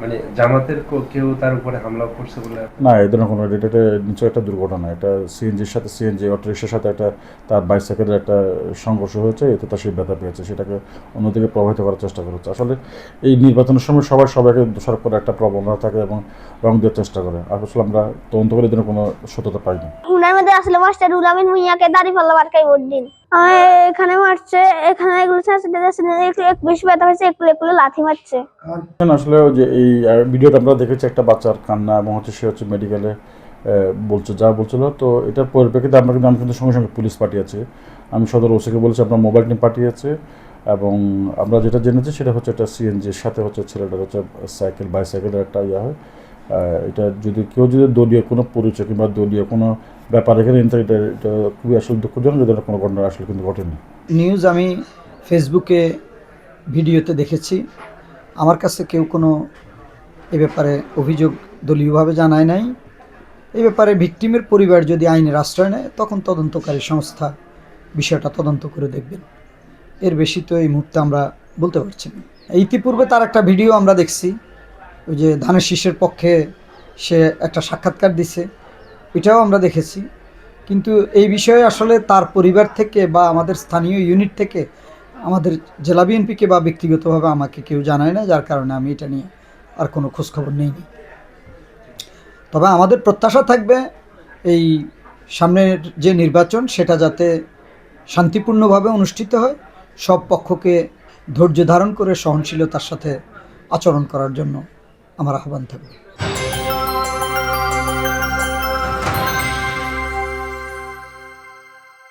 মানে জামাতের কেউ তার উপরে হামলা করছে বলে? না, এই ধরনের কোনো এটা নিশ্চয়ই একটা দুর্ঘটনা। এটা সিএনজির সাথে সিএনজি অটোরিকশার সাথে একটা তার বাইসাইকেলের একটা সংঘর্ষ হয়েছে, এতে তার সে ব্যথা পেয়েছে, সেটাকে অন্যদিকে প্রভাবিত করার চেষ্টা করেছে। আসলে এই নির্বাচনের সময় সবাই সবাইকে দোষারোপ করার একটা প্রবণতা থাকে এবং রং দেওয়ার চেষ্টা করে। আসলে আমরা তদন্ত করে এই ধরনের কোনো সত্যতা পাইনি। উনার মধ্যে আসলে মাস্টার রুল আমিন ভুঁইয়াকে দাঁড়িপাল্লা মার্কাই ভোট দিন। এখানে মারছে, এখানে এগুলো বেশি ব্যথা হয়েছে, একটু লাথি মারছে। আসলে যে এই ভিডিওটা আমরা দেখেছি একটা বাচ্চার কান্না এবং হচ্ছে সে হচ্ছে মেডিকেলে বলছে যা বলছিল। তো এটার পরিপ্রেক্ষিতে আমি কিন্তু সঙ্গে সঙ্গে পুলিশ পাঠিয়েছি। আমি সদর ওসিকে বলেছি আপনার মোবাইল টিম পাঠিয়েছে, এবং আমরা যেটা জেনেছি সেটা হচ্ছে একটা সিএনজির সাথে হচ্ছে ছেলেটার হচ্ছে বাইসাইকেলের একটা ইয়ে হয়। এটা যদি কেউ যদি দলীয় কোনো পরিচয় কিংবা দলীয় কোনো ব্যাপার এখানে এটা এটা খুবই আসলে দুঃখজনক। এদের কোনো ঘটনা আসলে কিন্তু ঘটেনি। নিউজ আমি ফেসবুকে ভিডিওতে দেখেছি, আমার কাছে কেউ কোনো এ ব্যাপারে অভিযোগ দলীয়ভাবে জানায় নাই। এই ব্যাপারে ভিকটিমের পরিবার যদি আইনের আশ্রয় নেয় তখন তদন্তকারী সংস্থা বিষয়টা তদন্ত করে দেখবেন। এর বেশি তো এই মুহূর্তে আমরা বলতে পারছি না। ইতিপূর্বে তার একটা ভিডিও আমরা দেখছি, ওই যে ধানের শীষের পক্ষে সে একটা সাক্ষাৎকার দিছে, এটাও আমরা দেখেছি। কিন্তু এই বিষয়ে আসলে তার পরিবার থেকে বা আমাদের স্থানীয় ইউনিট থেকে আমাদের জেলা বিএনপিকে বা ব্যক্তিগতভাবে আমাকে কেউ জানায় না, যার কারণে আমি এটা নিয়ে আর কোনো খোঁজখবর নেইনি। তবে আমাদের প্রত্যাশা থাকবে এই সামনের যে নির্বাচন সেটা যাতে শান্তিপূর্ণভাবে অনুষ্ঠিত হয়, সব পক্ষকে ধৈর্য ধারণ করে সহনশীলতার সাথে আচরণ করার জন্য আমার আহ্বান থাকবে।